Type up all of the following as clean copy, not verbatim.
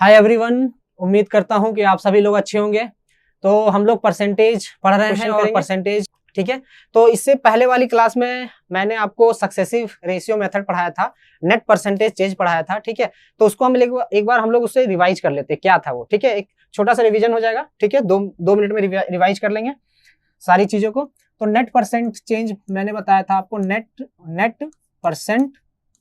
Hi everyone, उम्मीद करता हूं कि आप सभी लोग अच्छे होंगे। तो हम लोग परसेंटेज पढ़ रहे हैं और परसेंटेज ठीक है। तो इससे पहले वाली क्लास में मैंने आपको सक्सेसिव रेशियो मेथड पढ़ाया था, नेट परसेंटेज चेंज पढ़ाया था, ठीक है। तो उसको हम एक बार हम लोग उससे रिवाइज कर लेते हैं, क्या था वो, ठीक है। एक छोटा सा रिवीजन हो जाएगा, ठीक है। दो मिनट में रिवाइज कर लेंगे सारी चीजों को। तो नेट परसेंट चेंज मैंने बताया था आपको, नेट परसेंट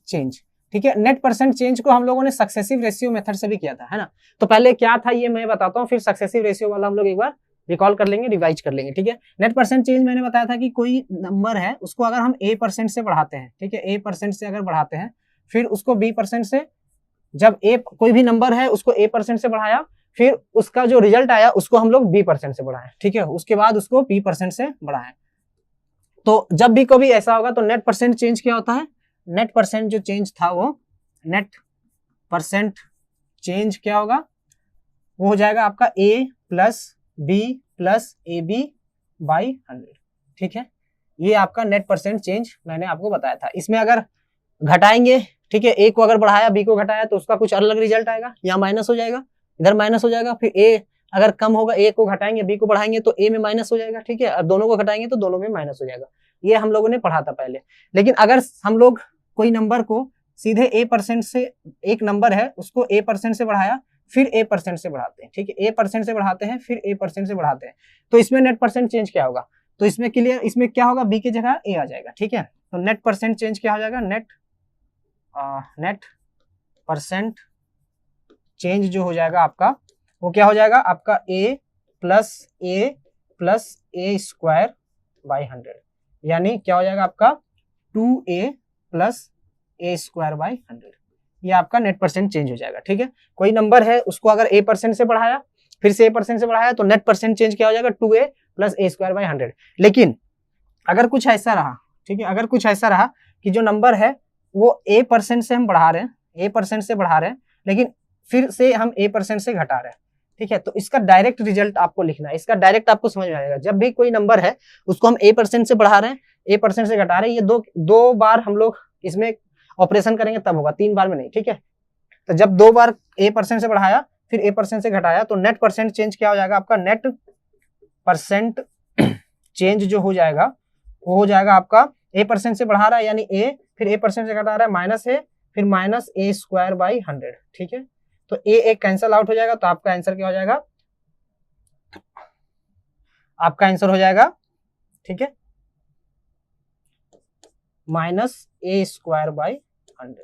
चेंज, ठीक है। नेट परसेंट चेंज को हम लोगों ने सक्सेसिव रेशियो मेथड से भी किया था, है ना। तो पहले क्या था ये मैं बताता हूँ, फिर सक्सेसिव रेशियो वाला हम लोग एक बार रिकॉल कर लेंगे, रिवाइज कर लेंगे, ठीक है। नेट परसेंट चेंज मैंने बताया था कि कोई नंबर है उसको अगर हम a% से बढ़ाते हैं, ठीक है, a% से अगर बढ़ाते हैं, फिर उसको b% से, जब कोई भी नंबर है उसको a% से बढ़ाया, फिर उसका जो रिजल्ट आया उसको हम लोग b% से बढ़ाएं, ठीक है। उसके बाद उसको b% से बढ़ाएं। तो जब भी कभी ऐसा होगा तो नेट परसेंट चेंज क्या होता है, नेट परसेंट जो चेंज था वो नेट परसेंट चेंज क्या होगा, वो हो जाएगा आपका a plus b plus ab by 100, ठीक है। ये आपका नेट परसेंट चेंज मैंने आपको बताया था। इसमें अगर घटाएंगे, ठीक है, a को अगर बढ़ाया b को घटाया तो उसका कुछ अलग रिजल्ट आएगा, यहाँ माइनस हो जाएगा, इधर माइनस हो जाएगा। फिर a अगर कम होगा, a को घटाएंगे b को बढ़ाएंगे तो a में माइनस हो जाएगा, ठीक है। और दोनों को घटाएंगे तो दोनों में माइनस हो जाएगा। ये हम लोगों ने पढ़ा था पहले। लेकिन अगर हम लोग कोई नंबर को सीधे a% से, एक नंबर है उसको a% से बढ़ाया फिर a% से बढ़ाते हैं, ठीक है, a% से बढ़ाते हैं फिर a% से बढ़ाते हैं, तो इसमें नेट परसेंट चेंज क्या होगा, तो इसमें क्लियर, इसमें क्या होगा, b की जगह a आ जाएगा, ठीक है। तो नेट परसेंट चेंज क्या हो जाएगा, नेट परसेंट चेंज जो हो जाएगा आपका, वो क्या हो जाएगा आपका a plus a square by 100, यानी क्या हो जाएगा आपका 2a plus a square by 100। ये आपका नेट परसेंट चेंज हो जाएगा, ठीक है। कोई नंबर है उसको अगर a% से बढ़ाया फिर से a% से बढ़ाया तो नेट परसेंट चेंज क्या हो जाएगा 2a plus a square by 100। लेकिन अगर कुछ ऐसा रहा, ठीक है, अगर कुछ ऐसा रहा कि जो नंबर है वो a% से हम बढ़ा रहे हैं, a% से बढ़ा रहे हैं, लेकिन फिर से हम a% से घटा रहे हैं, ठीक है, तो इसका डायरेक्ट रिजल्ट आपको लिखना है। इसका डायरेक्ट आपको समझ में आएगा, जब भी कोई नंबर है उसको हम a% से बढ़ा रहे हैं, a% से घटा रहे हैं, ये दो बार हम लोग इसमें ऑपरेशन करेंगे तब होगा, 3 बार में नहीं, ठीक है। तो जब 2 बार a% से बढ़ाया फिर a% से घटाया तो नेट परसेंट चेंज क्या हो जाएगा आपका, नेट परसेंट चेंज जो हो जाएगा वो हो जाएगा आपका a% से बढ़ा रहा है यानी a, फिर a% से घटा रहा है माइनस a, फिर माइनस a स्क्वायर बाई 100, ठीक है। तो a कैंसल आउट हो जाएगा, तो आपका आंसर क्या हो जाएगा, आपका आंसर हो जाएगा, ठीक है, माइनस a स्क्वायर बाई 100,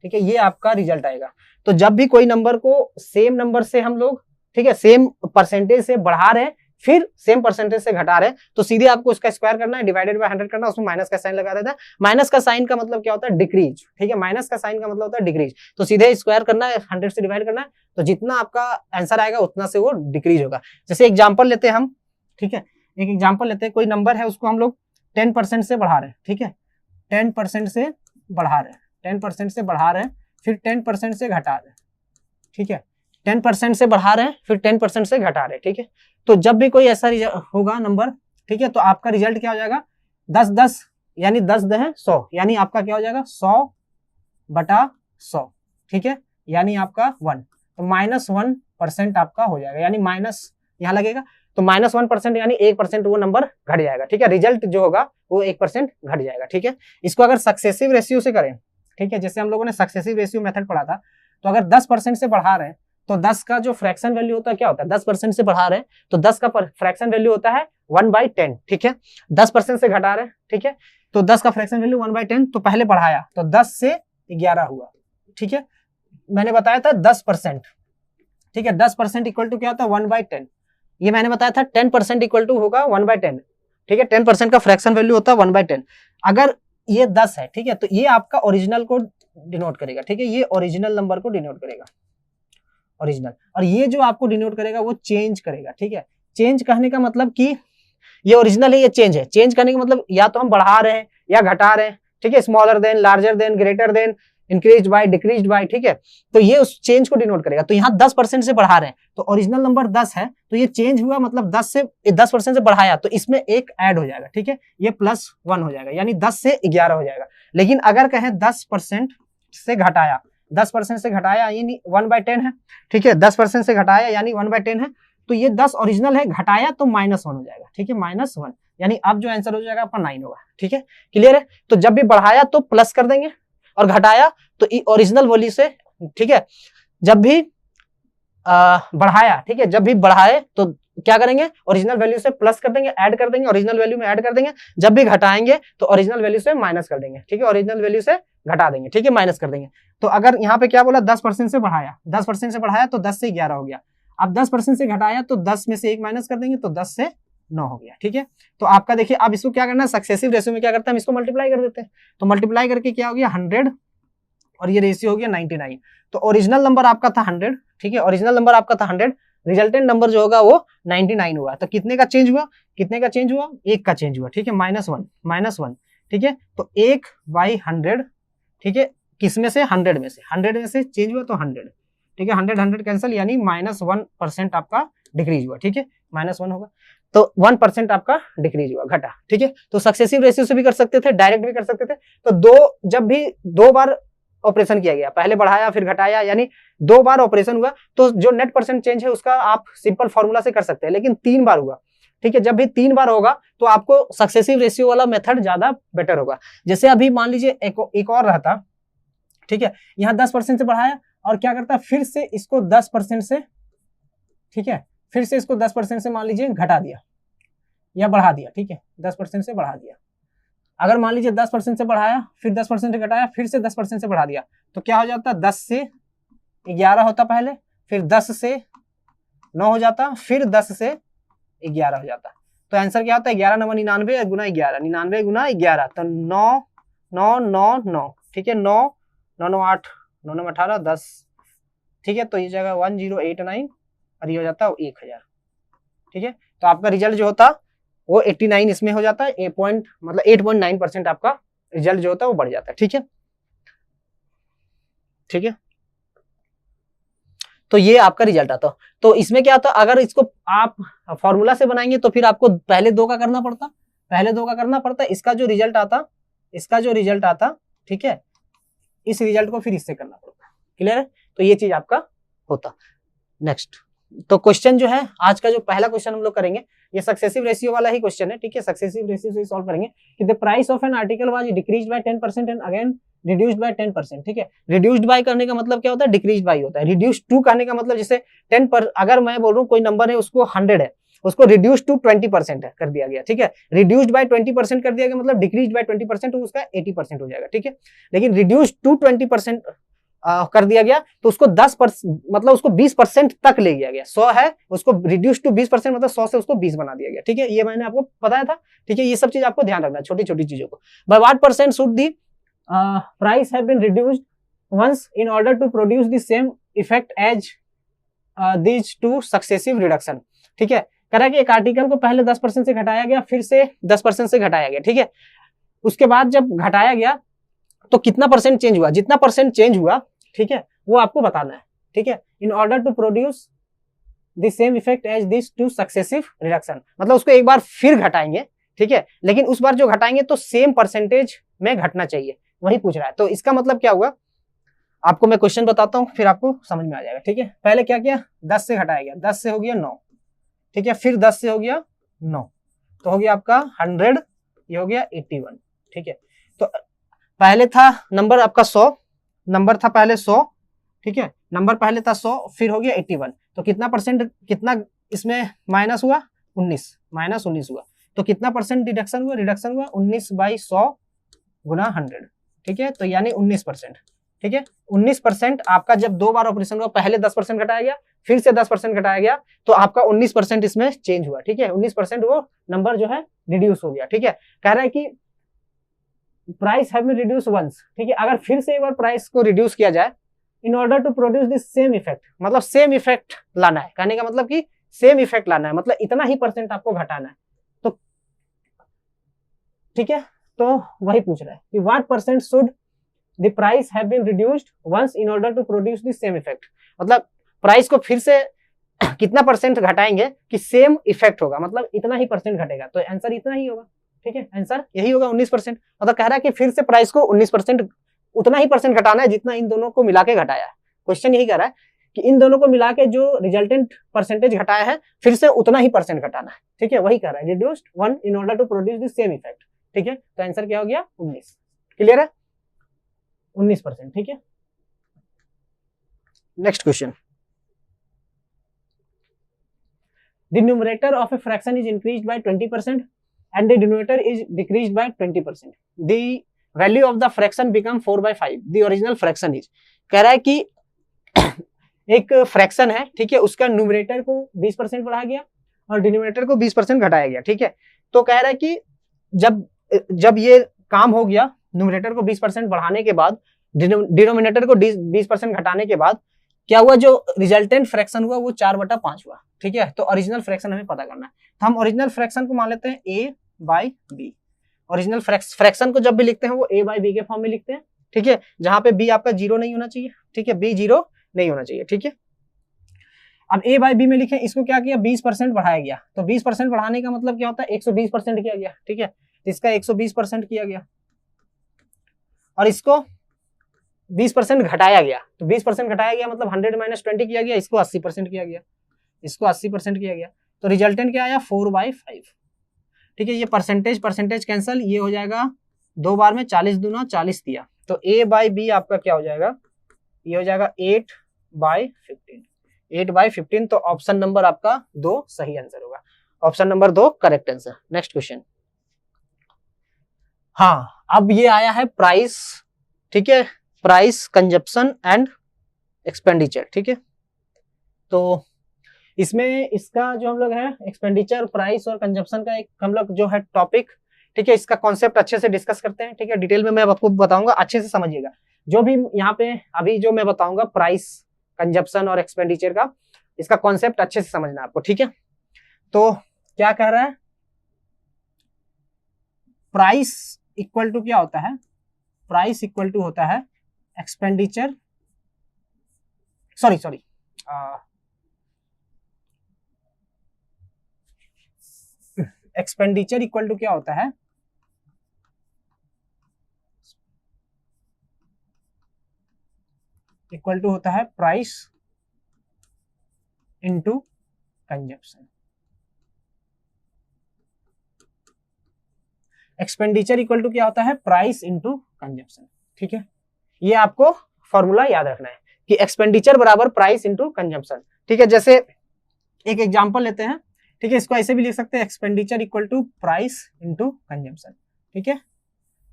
ठीक है। ये आपका रिजल्ट आएगा। तो जब भी कोई नंबर को सेम नंबर से हम लोग, ठीक है, सेम परसेंटेज से बढ़ा रहे हैं फिर सेम परसेंटेज से घटा रहे हैं तो सीधे आपको उसका स्क्वायर करना है, डिवाइडेड बाय 100 करना है, उसमें माइनस का साइन लगा देता है। माइनस का साइन का मतलब क्या होता है, डिक्रीज, ठीक है, माइनस का साइन का मतलब होता है डिक्रीज। तो सीधे स्क्वायर करना है, 100 से डिवाइड करना है, तो जितना आपका आंसर आएगा उतना से वो डिक्रीज होगा। जैसे एग्जाम्पल लेते हैं हम, ठीक है, एक एग्जाम्पल लेते हैं, कोई नंबर है उसको हम लोग 10% से बढ़ा रहे हैं, ठीक है, 10% से बढ़ा रहे हैं, 10% से बढ़ा रहे हैं फिर 10% से घटा रहे हैं, ठीक है, 10% से बढ़ा रहे हैं फिर 10% से घटा रहे हैं, ठीक है। तो जब भी कोई ऐसा होगा नंबर, ठीक है, तो आपका रिजल्ट क्या हो जाएगा, 10 यानी 10×100 यानी आपका क्या हो जाएगा 100/100, ठीक है, यानी आपका 1, तो -1% आपका हो जाएगा, यानी माइनस यहाँ लगेगा तो -1% यानी 1% वो नंबर घट जाएगा, ठीक है। रिजल्ट जो होगा वो 1% घट जाएगा, ठीक है। इसको अगर सक्सेसिव रेशियो से करें, ठीक है, जैसे हम लोगों ने सक्सेसिव रेशियो मेथड पढ़ा था, तो अगर 10% से बढ़ा रहे हैं तो 10 का जो फ्रैक्शन वैल्यू होता है क्या होता है, 10% से बढ़ा रहे हैं तो 10 का फ्रैक्शन वैल्यू होता है 1/10, ठीक है। 10% से घटा रहे हैं, ठीक है, तो 10 का फ्रैक्शन वैल्यू 1/10, तो पहले बढ़ाया तो 10 से 11 हुआ, ठीक है। मैंने बताया था 10%, ठीक है, 10% इक्वल टू क्या होता है 1/10, ये मैंने बताया था 10% इक्वल टू होगा 1/10, ठीक है, 10% का फ्रैक्शन वैल्यू होता है 1/10। अगर ये 10 है, ठीक है, तो ये आपका ओरिजिनल को डिनोट करेगा, ठीक है, ये ओरिजिनल नंबर को डिनोट करेगा, ओरिजिनल, और ये जो आपको डिनोट करेगा वो चेंज करेगा, ठीक है। चेंज कहने का मतलब कि ये ओरिजिनल है, ये चेंज है, चेंज करने का मतलब या तो हम बढ़ा रहे हैं या घटा रहे हैं, ठीक है, smaller than, larger than, greater than, increase by, decrease by, ठीक है, तो ये उस चेंज को डिनोट करेगा। तो यहाँ 10% से बढ़ा रहे हैं तो ओरिजिनल नंबर 10 है तो ये चेंज हुआ, मतलब 10% से बढ़ाया तो इसमें एक ऐड हो जाएगा, ठीक है, ये +1 हो जाएगा, यानी 10 से 11 हो जाएगा। लेकिन अगर कहें 10% से घटाया 10% से घटाया यानी 1/10 है, ठीक है, 10% से घटाया यानी 1/10 है, तो ये 10 ओरिजिनल है, घटाया तो -1 हो जाएगा, ठीक है, -1 यानी अब जो आंसर हो जाएगा आपका 9 होगा, ठीक है, क्लियर है। तो जब भी बढ़ाया तो प्लस कर देंगे और घटाया तो ओरिजिनल वैल्यू से, ठीक है, जब भी बढ़ाया, ठीक है, जब भी बढ़ाए तो क्या करेंगे, ओरिजिनल वैल्यू से प्लस कर देंगे, ऐड कर देंगे, ओरिजिनल वैल्यू में ऐड कर देंगे, जब भी घटाएंगे तो ओरिजिनल वैल्यू से माइनस कर देंगे, ठीक है, ओरिजिनल वैल्यू से घटा देंगे, ठीक है, माइनस कर देंगे। तो अगर यहाँ पे क्या बोला 10% से बढ़ाया, 10% से बढ़ाया तो 10 से 11 हो गया, अब 10% से घटाया तो 10 में से 1 माइनस कर देंगे तो 10 से 9 हो गया, ठीक है। तो आपका देखिए अब इसको क्या करना है, सक्सेसिव रेशियो में क्या करते हैं हम इसको मल्टीप्लाई कर देते हैं, तो मल्टीप्लाई करके क्या हो गया 100 और ये रेशियो हो गया 99। तो ओरिजिनल नंबर आपका था 100, ठीक है, ओरिजिनल नंबर आपका था 100, रिजल्टेंट नंबर जो होगा वो 99 हुआ। तो कितने का चेंज हुआ, कितने का चेंज हुआ, 1 का चेंज हुआ, ठीक है, -1, ठीक है। तो 1/100, ठीक है, किसमें से 100 में से, 100 में से चेंज हुआ तो 100, ठीक है, 100 कैंसिल यानी -1% आपका डिक्रीज हुआ, ठीक है, -1 होगा तो 1% आपका डिक्रीज हुआ, घटा, ठीक है। तो सक्सेसिव रेशियो से भी कर सकते थे, डायरेक्ट भी कर सकते थे। तो जब भी 2 बार ऑपरेशन किया गया, पहले बढ़ाया फिर घटाया यानी 2 बार ऑपरेशन हुआ, तो जो नेट परसेंट चेंज है उसका आप सिंपल फॉर्मूला से कर सकते हैं, लेकिन 3 बार हुआ, ठीक है, जब भी 3 बार होगा तो आपको सक्सेसिव रेशियो वाला मेथड ज्यादा बेटर होगा। जैसे अभी मान लीजिए एक और रहता, ठीक है, यहाँ 10% से बढ़ाया और क्या करता फिर से इसको 10% से, ठीक है, फिर से इसको 10% से मान लीजिए घटा दिया या बढ़ा दिया, ठीक है, 10% से बढ़ा दिया। अगर मान लीजिए 10% से बढ़ाया फिर 10% से घटाया फिर से 10% से बढ़ा दिया तो क्या हो जाता, 10 से 11 होता पहले, फिर 10 से 9 हो जाता, फिर 10 से 11 हो जाता। तो आंसर क्या होता है 11 9 99 गुना 11, 99 गुना 11, तो 9 9 9 9, ठीक है, 9 9 9 8 9 9 18 10, ठीक है, तो ये जगह 1089 और ये हो जाता है 1000, ठीक है। तो आपका रिजल्ट जो होता वो 89 इसमें हो जाता है, मतलब 8.9% आपका रिजल्ट जो होता है वो बढ़ जाता है, ठीक है, ठीक है। तो ये आपका रिजल्ट आता। तो इसमें क्या होता, अगर इसको आप फॉर्मूला से बनाएंगे तो फिर आपको पहले 2 का करना पड़ता, इसका जो रिजल्ट आता, ठीक है, इस रिजल्ट को फिर इससे करना पड़ता, क्लियर है। तो ये चीज आपका होता। नेक्स्ट तो क्वेश्चन जो है आज का जो पहला क्वेश्चन हम लोग करेंगे ये सक्सेसिव रेशियो वाला ही क्वेश्चन है, ठीक है, सक्सेसिव रेशियो से सॉल्व करेंगे कि the price of an article was decreased bye 10% and again reduced by 10%, ठीक है। रिड्यूस्ड बाय करने का मतलब क्या होता है, डिक्रीज्ड बाय होता है। रिड्यूस्ड टू करने का मतलब जैसे 10 पर अगर मैं बोल रहा हूँ कोई नंबर है उसको 100 है, उसको रिड्यूस्ड टू 20% कर दिया गया, ठीक है, रिड्यूस्ड बाय 20% कर दिया गया मतलब डिक्रीज्ड बाय 20% उसका 80% हो जाएगा, ठीक है। लेकिन रिड्यूस्ड टू 20% कर दिया गया तो उसको 10% मतलब उसको 20% तक ले गया गया, 100 है उसको रिड्यूस टू 20% मतलब 100 से उसको 20 बना दिया गया, ठीक है, ये मैंने आपको बताया था, ठीक है। ये सब चीज आपको ध्यान रखना है, छोटी छोटी चीजों को। By what percent should the price have been reduced once in order to produce the same effect as these two successive reduction, ठीक है। कह रहा है कि एक आर्टिकल को पहले 10% से घटाया गया फिर से 10% से घटाया गया, ठीक है, उसके बाद जब घटाया गया तो कितना परसेंट चेंज हुआ, जितना परसेंट चेंज हुआ, ठीक है, वो आपको बताना है, ठीक है, in order to produce the same effect as this two successive reduction, मतलब उसको एक बार फिर घटाएंगे, ठीक है, लेकिन उस बार जो घटाएंगे तो सेम परसेंटेज में घटना चाहिए, वही पूछ रहा है। तो इसका मतलब क्या हुआ, आपको मैं क्वेश्चन बताता हूं फिर आपको समझ में आ जाएगा, ठीक है। पहले क्या किया, 10 से घटाया गया, 10 से हो गया 9, ठीक है, फिर 10 से हो गया 9, तो हो गया आपका 100, ये हो गया 81, ठीक है। तो पहले था नंबर आपका 100, नंबर था पहले 100, ठीक है, नंबर पहले था 100 फिर हो गया 81, तो कितना परसेंट, कितना इसमें माइनस हुआ, 19, माइनस 19 हुआ, तो कितना परसेंट रिडक्शन हुआ, 19/100 गुना 100, ठीक है, तो यानी 19%, ठीक है। 19% आपका जब 2 बार ऑपरेशन हुआ, पहले 10% घटाया गया फिर से 10% घटाया गया तो आपका 19% इसमें चेंज हुआ, ठीक है, 19% वो नंबर जो है रिड्यूस हो गया, ठीक है। कह रहा है कि price have been reduce once, ठीक है, अगर फिर से एक बार प्राइस को रिड्यूस किया जाए in order to produce this same effect, मतलब सेम इफेक्ट लाना है, कहने का मतलब कि सेम इफेक्ट लाना है, मतलब इतना ही परसेंट आपको घटाना है, तो ठीक है, तो वही पूछ रहा है कि what percent should the price have been reduced once in order to produce this same effect, मतलब प्राइस को फिर से कितना परसेंट घटाएंगे कि सेम इफेक्ट होगा, मतलब इतना ही परसेंट घटेगा, तो आंसर इतना ही होगा, ठीक है, आंसर यही होगा 19%। मतलब कह रहा है कि फिर से प्राइस को 19% उतना ही परसेंट घटाना है जितना इन दोनों को मिला के घटाया है। क्वेश्चन यही कह रहा है कि इन दोनों को मिला के जो रिजल्टेंट परसेंटेज घटाया है फिर से उतना ही परसेंट घटाना है, ठीक है, वही कर रहा है, reduced 1 in order to produce the same effect, ठीक है। तो आंसर क्या हो गया 19, क्लियर है, 19%, ठीक है। Next question, the numerator of a fraction is increased by 20% and the denominator is decreased bye 20%, the value of the fraction become 4/5, the original fraction is, कह रहा है कि एक फ्रैक्शन है, ठीक है, उसका न्यूमरेटर को 20% बढ़ाया गया और डिनोमिनेटर को 20% घटाया गया, ठीक है। तो कह रहा है कि जब ये काम हो गया, न्यूमरेटर को 20% बढ़ाने के बाद, डिनोमिनेटर को 20% घटाने के बाद क्या हुआ, जो रिजल्टेंट फ्रैक्शन हुआ वो 4/5 हुआ, ठीक है। तो ओरिजिनल फ्रैक्शन हमें पता करना है, तो हम ओरिजिनल फ्रैक्शन को मान लेते हैं a/b। ओरिजिनल फ्रैक्शन को जब भी लिखते हैं वो a/b के फॉर्म में लिखते हैं, ठीक है, जहां पे b आपका 0 नहीं होना चाहिए, ठीक है, b 0 नहीं होना चाहिए, ठीक है। अब a/b में लिखें, इसको क्या किया, 20% बढ़ाया गया, तो 20% बढ़ाने का मतलब क्या होता है, 120% किया गया, ठीक है, इसका 120% किया गया और इसको 20% घटाया गया, तो 20% घटाया गया मतलब 100 - 20 किया गया, इसको 80% किया गया, इसको 80% किया गया, तो रिजल्टेंट क्या आया 4/5, ठीक है। ये परसेंटेज कैंसल, ये हो जाएगा 2 बार में 40 दूना 40 दिया, तो a/b आपका क्या हो जाएगा, ये हो जाएगा 8/15, 8/15, तो ऑप्शन नंबर आपका 2 सही आंसर होगा, option number 2 correct answer. Next question, हाँ अब ये आया है प्राइस, ठीक है, प्राइस, कंजप्शन एंड एक्सपेंडिचर, ठीक है। तो इसमें इसका जो हम लोग है एक्सपेंडिचर, प्राइस और कंजप्शन का एक हम लोग जो है टॉपिक, ठीक है, इसका कॉन्सेप्ट अच्छे से डिस्कस करते हैं, ठीक है, डिटेल में मैं आपको बताऊंगा, अच्छे से समझिएगा। जो भी यहाँ पे अभी जो मैं बताऊंगा प्राइस, कंजप्शन और एक्सपेंडिचर का, इसका कॉन्सेप्ट अच्छे से समझना है आपको, ठीक है। तो क्या कह रहा है, प्राइस इक्वल टू क्या होता है, प्राइस इक्वल टू होता है expenditure, sorry expenditure equal to क्या होता है, इक्वल टू होता है price into consumption. Expenditure equal to क्या होता है, प्राइस इनटू कंजप्शन, ठीक है। ये आपको फॉर्मूला याद रखना है कि एक्सपेंडिचर बराबर प्राइस इनटू कंजप्शन, ठीक है। जैसे एक एग्जांपल लेते हैं, ठीक है, इसको ऐसे भी लिख सकते हैं, expenditure equal to price into consumption, ठीक है।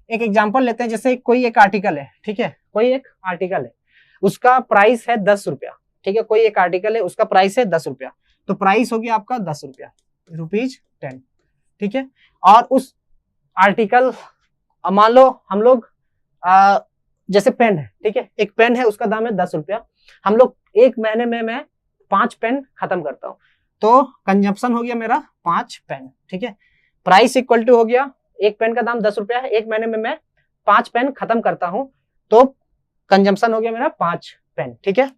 एक एग्जांपल लेते हैं, जैसे कोई एक आर्टिकल है, ठीक है, कोई एक आर्टिकल है, उसका प्राइस है 10 रुपया, ठीक है, कोई एक आर्टिकल है उसका प्राइस है 10 रुपया, तो प्राइस हो गया आपका 10 रुपया, ₹10, ठीक है। और उस आर्टिकल, मान लो हम लोग जैसे पेन है, ठीक है, एक पेन है उसका दाम है 10 रुपया, हम लोग एक महीने में मैं 5 पेन खत्म करता हूँ, तो कंजप्शन हो गया मेरा 5 पेन, ठीक है। प्राइस इक्वल टू हो गया, एक पेन का दाम 10 रुपया है, एक महीने में मैं 5 पेन खत्म करता हूं, तो कंजम्पशन हो गया मेरा 5 पेन, ठीक है।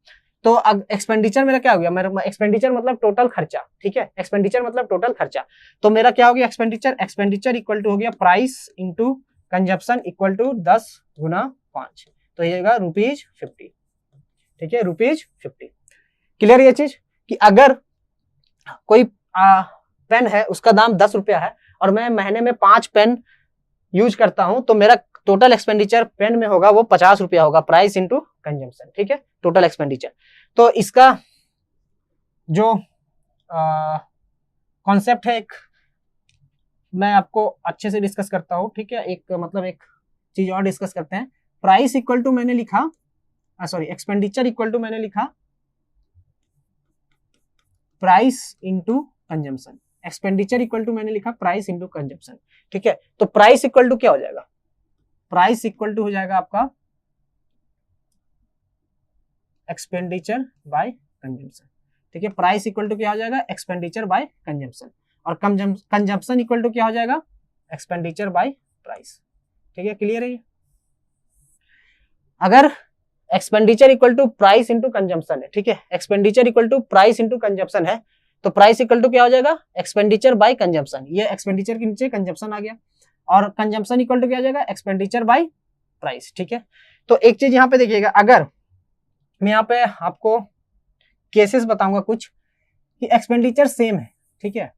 तो अब एक्सपेंडिचर मेरा क्या हो गया, मेरा एक्सपेंडिचर मतलब टोटल खर्चा, ठीक है, एक्सपेंडिचर मतलब टोटल खर्चा, तो मेरा क्या हो गया एक्सपेंडिचर इक्वल टू हो गया price into consumption equal to 10 × 5, तो ये होगा ₹50, ठीक है, ₹50। क्लियर ये चीज कि अगर कोई पेन है उसका दाम 10 रुपया है और मैं महीने में 5 पेन यूज करता हूं, तो मेरा टोटल एक्सपेंडिचर पेन में होगा वो 50 रुपया होगा, प्राइस इंटू कंजम्पशन, ठीक है, टोटल एक्सपेंडिचर। तो इसका जो कॉन्सेप्ट है एक मैं आपको अच्छे से डिस्कस करता हूं, ठीक है, एक मतलब एक चीज और डिस्कस करते हैं। प्राइस इक्वल टू मैंने लिखा, सॉरी एक्सपेंडिचर इक्वल टू मैंने लिखा price into consumption, expenditure equal to मैंने लिखा प्राइस इंटू कंजम्पशन, ठीक है। तो प्राइस इक्वल टू क्या हो जाएगा, प्राइस इक्वल टू हो जाएगा आपका एक्सपेंडिचर बाय कंजम्पशन, ठीक है। प्राइस इक्वल टू क्या हो जाएगा, एक्सपेंडिचर बाय कंजम्पशन, और कंजम्पशन इक्वल टू क्या हो जाएगा, एक्सपेंडिचर बाय प्राइस, ठीक है। क्लियर है ये? अगर expenditure equal to price into consumption है, ठीक है, expenditure equal to price into consumption है, तो प्राइस इक्वल टू क्या हो जाएगा, एक्सपेंडिचर बाय कंजम्पशन, ये एक्सपेंडिचर के नीचे कंजम्पशन आ गया, और कंजम्पशन इक्वल टू क्या हो जाएगा, एक्सपेंडिचर बाय प्राइस, ठीक है। तो एक चीज यहाँ पे देखिएगा, अगर मैं यहाँ पे आपको केसेस बताऊंगा कुछ कि एक्सपेंडिचर सेम है, ठीक है,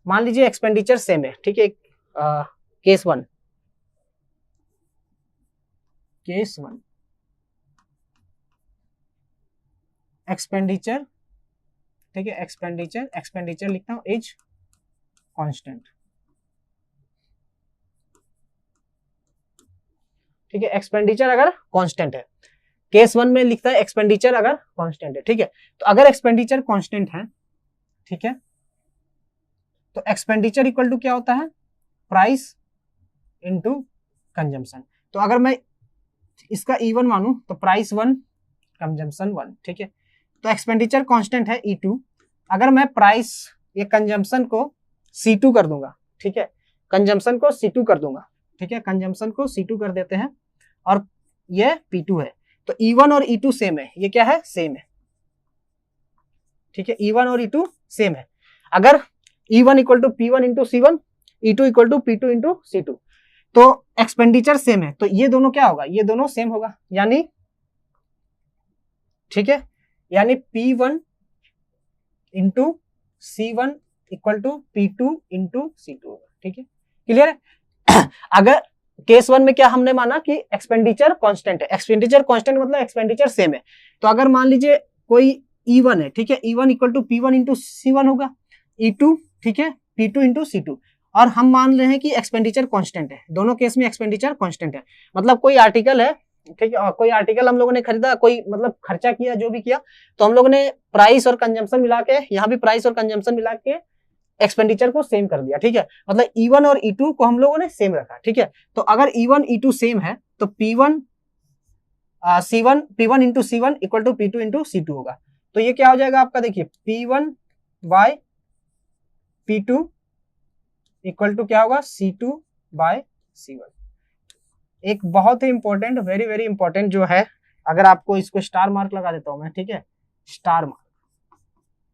मान लीजिए एक्सपेंडिचर सेम है, ठीक है, केस वन एक्सपेंडिचर, ठीक है, एक्सपेंडिचर लिखता हूं इज कांस्टेंट, ठीक है, एक्सपेंडिचर अगर कांस्टेंट है, केस वन में लिखता है एक्सपेंडिचर अगर कांस्टेंट है, ठीक है। तो अगर एक्सपेंडिचर कांस्टेंट है, ठीक है, तो एक्सपेंडिचर इक्वल टू क्या होता है, प्राइस इनटू कंजम्पशन। तो अगर मैं इसका E1 मानूं तो प्राइस 1 कंजम्पशन 1, ठीक है। तो एक्सपेंडिचर कांस्टेंट है E2, अगर मैं प्राइस ये कंजम्पशन को C2 कर दूंगा, ठीक है, कंजम्पशन को C2 कर दूंगा, ठीक है, कंजम्पशन को C2 कर देते हैं और ये P2 है। तो E1 और E2 सेम है, ये क्या है, सेम है, ठीक है, E1 और E2 सेम है। अगर E1 equal to P1 into C1, E2 equal to P2 into C2, तो एक्सपेंडिचर सेम है, तो ये दोनों क्या होगा, ये दोनों सेम होगा, यानी, ठीक है, यानी P1 into C1 equal to P2 into C2 होगा, ठीक है, क्लियर है। अगर केस वन में क्या हमने माना कि एक्सपेंडिचर कांस्टेंट है, एक्सपेंडिचर कांस्टेंट मतलब एक्सपेंडिचर सेम है। तो अगर मान लीजिए कोई E1 है, ठीक है, E1 equal to P1 into C1 होगा, E2, ठीक है, P2 इंटू C2, और हम मान रहे हैं कि एक्सपेंडिचर कांस्टेंट है, दोनों केस में एक्सपेंडिचर कांस्टेंट है। मतलब कोई आर्टिकल है, ठीक है, कोई आर्टिकल हम लोगों ने खरीदा, कोई मतलब खर्चा किया, जो भी किया, तो हम लोगों ने प्राइस और कंजम्पशन मिला के, यहाँ भी प्राइस और कंजम्पशन मिला के एक्सपेंडिचर को सेम कर दिया, ठीक है, मतलब E1 और E2 को हम लोगों ने सेम रखा, ठीक है। तो अगर E1 E2 सेम है तो P1 into C1 equal to P2 into C2 होगा। तो ये क्या हो जाएगा आपका, देखिए P1 bye P2 equal to क्या होगा, C2 बाय C1। एक बहुत ही इंपॉर्टेंट, वेरी वेरी इंपॉर्टेंट जो है, अगर आपको इसको स्टार मार्क लगा देता हूं मैं, ठीक है, star mark,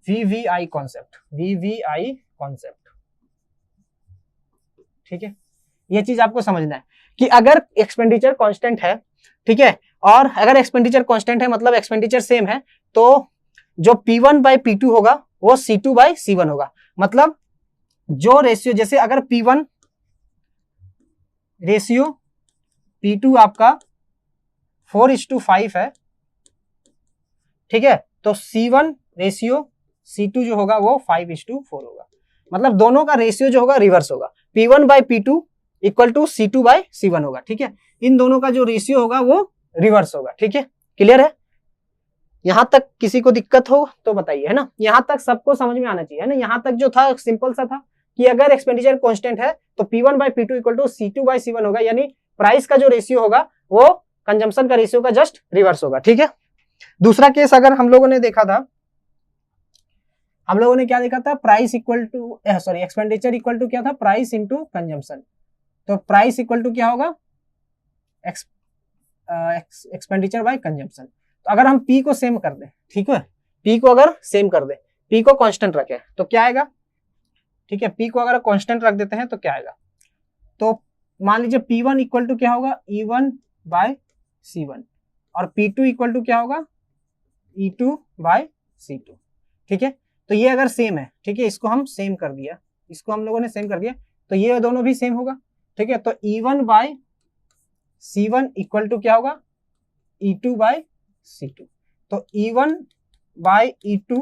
VVI concept, VVI concept, ठीक है। ये चीज आपको समझना है कि अगर एक्सपेंडिचर कांस्टेंट है, ठीक है, और अगर एक्सपेंडिचर कांस्टेंट है मतलब एक्सपेंडिचर सेम है, तो जो P1 बाय P2 होगा वो C2 बाय C1 होगा। मतलब जो रेशियो, जैसे अगर P1 रेशियो P2 आपका 4:5 है, ठीक है, तो C1 रेशियो C2 जो होगा वो 5:4 होगा। मतलब दोनों का रेशियो जो होगा रिवर्स होगा, P1 bye P2 equal to C2 bye C1 होगा, ठीक है। इन दोनों का जो रेशियो होगा वो रिवर्स होगा, ठीक है, क्लियर है। यहां तक किसी को दिक्कत हो तो बताइए, है ना, यहां तक सबको समझ में आना चाहिए, है ना। यहां तक जो था सिंपल सा था कि अगर एक्सपेंडिचर कांस्टेंट है तो P1 bye P2 equal to C2 bye C1 होगा, यानी प्राइस का जो रेशियो होगा वो कंजम्पशन का रेशियो का जस्ट रिवर्स होगा, ठीक है। दूसरा केस अगर हम लोगों ने देखा था, हम लोगों ने क्या देखा था, price equal to expenditure equal to क्या था, प्राइस इंटू कंजम्पशन। तो प्राइस इक्वल टू क्या होगा, एक्सपेंडिचर बाय कंजम्पशन। तो अगर हम P को सेम कर दें, ठीक है, P को अगर सेम कर दें, P को कांस्टेंट रखें तो क्या आएगा, ठीक है, P को अगर कांस्टेंट रख देते हैं तो क्या आएगा, तो मान लीजिए P1 इक्वल टू क्या होगा, E1 बाय C1, और P2 इक्वल टू क्या होगा, E2 बाय C2, ठीक है। तो ये अगर सेम है, ठीक है, इसको हम सेम कर दिया, इसको हम लोगों ने सेम कर दिया, तो ये दोनों भी सेम होगा, ठीक है। तो E1 bye C1 equal to क्या होगा, E2 बाय C2। तो E1 bye E2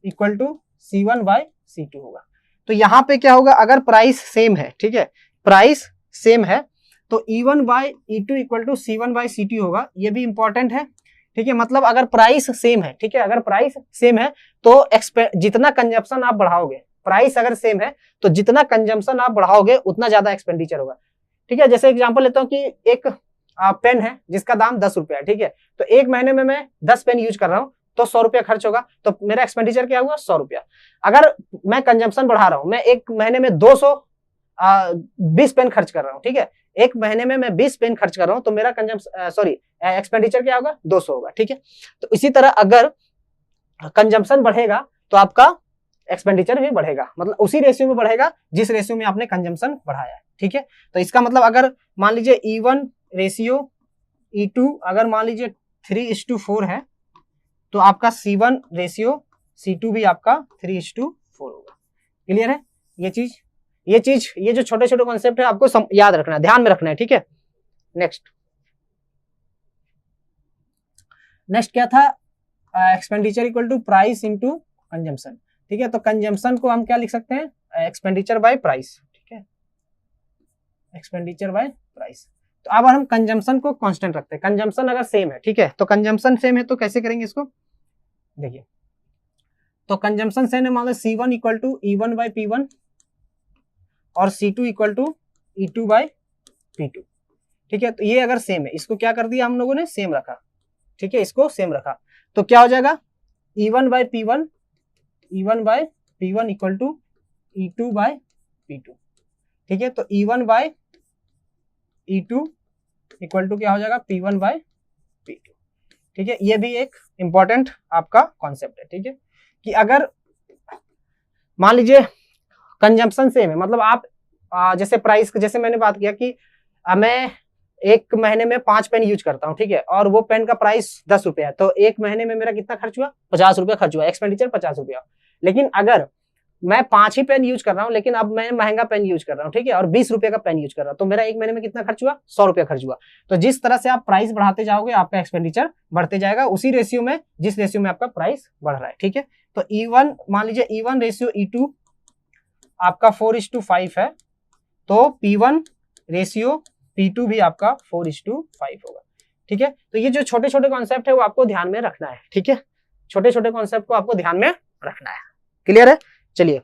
equal to C1 bye C2 होगा। तो यहां पे क्या होगा, अगर प्राइस सेम है, ठीक है, प्राइस सेम है तो E1 bye E2 equal to C1 bye C2 होगा। ये भी इंपॉर्टेंट है, ठीक है, मतलब अगर प्राइस सेम है, ठीक है, अगर प्राइस सेम है तो जितना कंजम्पशन आप बढ़ाओगे, प्राइस अगर सेम है तो जितना कंजम्पशन आप बढ़ाओगे उतना ज्यादा एक्सपेंडिचर होगा, ठीक है। जैसे एग्जांपल लेता हूं कि एक पेन है जिसका दाम 10 रुपया है, ठीक है, तो एक महीने में मैं 10 पेन यूज कर रहा हूं तो 100 रुपया खर्च होगा, तो मेरा एक्सपेंडिचर क्या हुआ, 100 रुपया। अगर मैं कंजम्पशन बढ़ा रहा हूं, मैं एक महीने में 20 पेन खर्च कर रहा हूं, ठीक है, एक महीने में मैं 20 पेन खर्च कर रहा हूं, तो मेरा एक्सपेंडिचर क्या होगा, 200 होगा, ठीक है। तो इसी तरह अगर कंजम्पशन बढ़ेगा तो आपका एक्सपेंडिचर भी बढ़ेगा, मतलब उसी रेशियो में बढ़ेगा जिस रेशियो में आपने कंजम्पशन बढ़ाया है, ठीक है। तो इसका मतलब अगर मान लीजिए E1 रेशियो E2 अगर मान लीजिए 3:4 है तो आपका C1 रेशियो C2 भी आपका 3:4 होगा। क्लियर है? ये जो छोटे छोटे कॉन्सेप्ट है आपको याद रखना है, ध्यान में रखना है, ठीक है। नेक्स्ट क्या था, expenditure equal to price into consumption, ठीक है। तो कंजम्पशन को हम क्या लिख सकते हैं, एक्सपेंडिचर बाय प्राइस, ठीक है, एक्सपेंडिचर बाय प्राइस। तो अब हम कंजम्पशन को कांस्टेंट रखते हैं, कंजम्पशन अगर सेम है, ठीक है, तो कंजम्पशन सेम है तो कैसे करेंगे इसको, देखिए, तो कंजम्पशन सेम है, मान लो C1 equal to E1 bye P1 और C2 equal to E2 bye P2, ठीक है। तो ये अगर सेम है, इसको क्या कर दिया हम लोगों ने, सेम रखा, ठीक है, इसको सेम रखा, तो क्या हो जाएगा, E1 bye P1 equal to E2 bye P2, ठीक है। तो E1 bye E2 equal to क्या हो जाएगा, P1 बाय P2, ठीक है। ये भी एक इंपॉर्टेंट आपका कॉन्सेप्ट है, ठीक है, कि अगर मान लीजिए कंजम्पशन सेम है, मतलब आप जैसे प्राइस, जैसे मैंने बात किया कि मैं एक महीने में 5 पेन यूज करता हूं, ठीक है, और वो पेन का प्राइस 10 रुपया है, तो एक महीने में मेरा कितना खर्च हुआ, 50 रुपया खर्च हुआ, एक्सपेंडिचर 50 रुपया। लेकिन अगर मैं 5 ही पेन यूज कर रहा हूं, लेकिन अब मैं महंगा पेन यूज कर रहा हूं, ठीक है, और 20 रुपए का पेन यूज कर रहा हूं, तो मेरा एक महीने में कितना खर्च हुआ, 100 रुपया खर्च हुआ। तो जिस तरह से आप प्राइस बढ़ाते जाओगे आपका एक्सपेंडिचर बढ़ते जाएगा, उसी रेशियो में, जिस रेशियो में आपका प्राइस बढ़ रहा है, ठीक है। तो E1 मान लीजिए E1 रेशियो E2 आपका 4:5 है, तो P1 रेशियो P2 भी आपका 4:5 होगा, ठीक है। तो ये जो छोटे छोटे कॉन्सेप्ट है वो आपको ध्यान में रखना है, ठीक है, छोटे छोटे कॉन्सेप्ट को आपको ध्यान में रखना है। क्लियर है? चलिए